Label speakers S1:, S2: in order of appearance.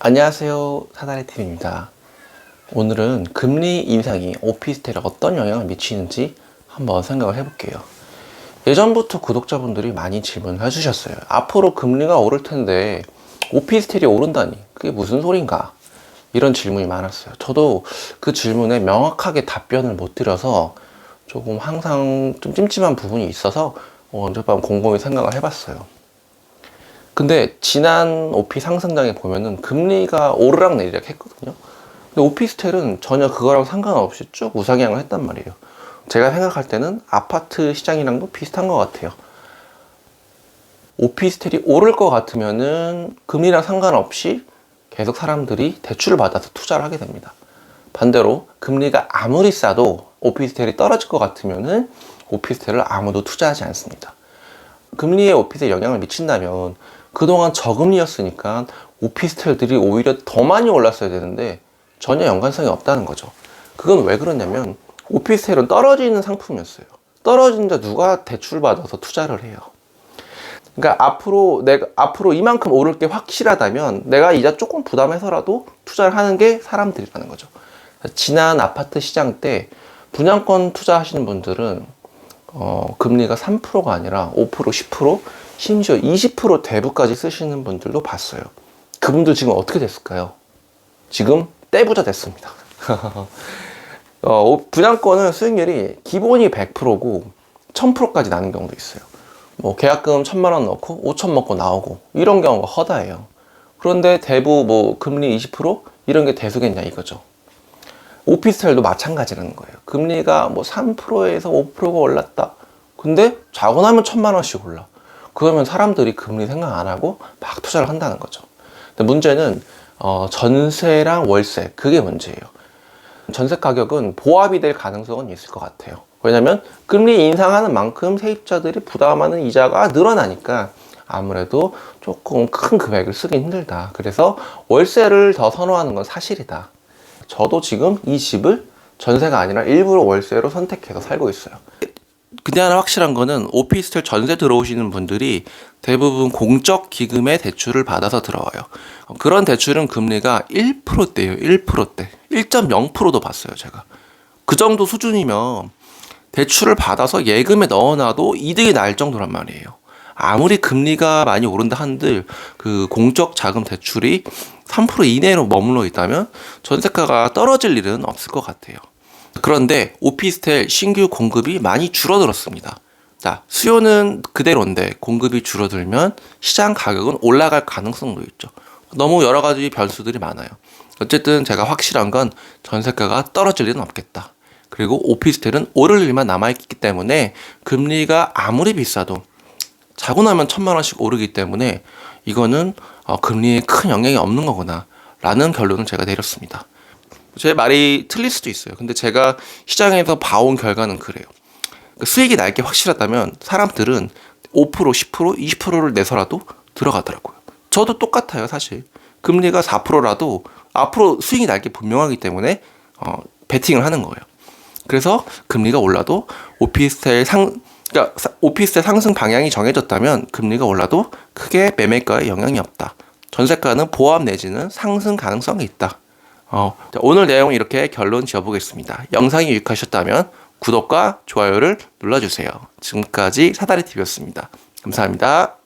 S1: 안녕하세요, 사다리TV입니다. 오늘은 금리 인상이 오피스텔에 어떤 영향을 미치는지 한번 생각을 해볼게요. 예전부터 구독자분들이 많이 질문을 해주셨어요. 앞으로 금리가 오를 텐데 오피스텔이 오른다니 그게 무슨 소린가? 이런 질문이 많았어요. 저도 그 질문에 명확하게 답변을 못 드려서 조금 항상 좀 찜찜한 부분이 있어서 어젯밤 곰곰이 생각을 해봤어요. 근데 지난 오피 상승장에 보면은 금리가 오르락 내리락 했거든요. 근데 오피스텔은 전혀 그거랑 상관없이 쭉 우상향을 했단 말이에요. 제가 생각할 때는 아파트 시장이랑도 비슷한 것 같아요. 오피스텔이 오를 것 같으면은 금리랑 상관없이 계속 사람들이 대출을 받아서 투자를 하게 됩니다. 반대로 금리가 아무리 싸도 오피스텔이 떨어질 것 같으면은 오피스텔을 아무도 투자하지 않습니다. 금리에 오피스텔에 영향을 미친다면 그동안 저금리였으니까 오피스텔들이 오히려 더 많이 올랐어야 되는데 전혀 연관성이 없다는 거죠. 그건 왜 그러냐면 오피스텔은 떨어지는 상품이었어요. 떨어진다 누가 대출 받아서 투자를 해요. 그러니까 앞으로 이만큼 오를 게 확실하다면 내가 이자 조금 부담해서라도 투자를 하는 게 사람들이라는 거죠. 지난 아파트 시장 때 분양권 투자하시는 분들은 금리가 3%가 아니라 5%, 10%, 심지어 20% 대부까지 쓰시는 분들도 봤어요. 그분들 지금 어떻게 됐을까요? 지금 떼부자 됐습니다. 분양권은 수익률이 기본이 100%고 1000%까지 나는 경우도 있어요. 뭐 계약금 1000만 원 넣고 5천 먹고 나오고 이런 경우가 허다해요. 그런데 대부 뭐 금리 20% 이런 게 대수겠냐 이거죠. 오피스텔도 마찬가지라는 거예요. 금리가 뭐 3%에서 5%가 올랐다. 근데 자고 나면 1000만 원씩 올라. 그러면 사람들이 금리 생각 안 하고 막 투자를 한다는 거죠. 근데 문제는 전세랑 월세, 그게 문제예요. 전세 가격은 보합이 될 가능성은 있을 것 같아요. 왜냐면 금리 인상하는 만큼 세입자들이 부담하는 이자가 늘어나니까 아무래도 조금 큰 금액을 쓰기 힘들다. 그래서 월세를 더 선호하는 건 사실이다. 저도 지금 이 집을 전세가 아니라 일부러 월세로 선택해서 살고 있어요. 근데 하나 확실한 거는 오피스텔 전세 들어오시는 분들이 대부분 공적 기금의 대출을 받아서 들어와요. 그런 대출은 금리가 1%대예요. 1%대. 1.0%도 봤어요, 제가. 그 정도 수준이면 대출을 받아서 예금에 넣어놔도 이득이 날 정도란 말이에요. 아무리 금리가 많이 오른다 한들 그 공적 자금 대출이 3% 이내로 머물러 있다면 전세가가 떨어질 일은 없을 것 같아요. 그런데 오피스텔 신규 공급이 많이 줄어들었습니다. 자, 수요는 그대로인데 공급이 줄어들면 시장 가격은 올라갈 가능성도 있죠. 너무 여러 가지 변수들이 많아요. 어쨌든 제가 확실한 건 전세가가 떨어질 일은 없겠다. 그리고 오피스텔은 오를 일만 남아있기 때문에 금리가 아무리 비싸도 자고 나면 1000만 원씩 오르기 때문에 이거는 금리에 큰 영향이 없는 거구나 라는 결론을 제가 내렸습니다. 제 말이 틀릴 수도 있어요. 근데 제가 시장에서 봐온 결과는 그래요. 수익이 날 게 확실하다면 사람들은 5%, 10%, 20%를 내서라도 들어가더라고요. 저도 똑같아요, 사실. 금리가 4%라도 앞으로 수익이 날 게 분명하기 때문에 베팅을 하는 거예요. 그래서 금리가 올라도 그러니까 오피스텔 상승 방향이 정해졌다면 금리가 올라도 크게 매매가에 영향이 없다. 전세가는 보합 내지는 상승 가능성이 있다. 오늘 내용 이렇게 결론 지어보겠습니다. 영상이 유익하셨다면 구독과 좋아요를 눌러주세요. 지금까지 사다리TV였습니다. 감사합니다.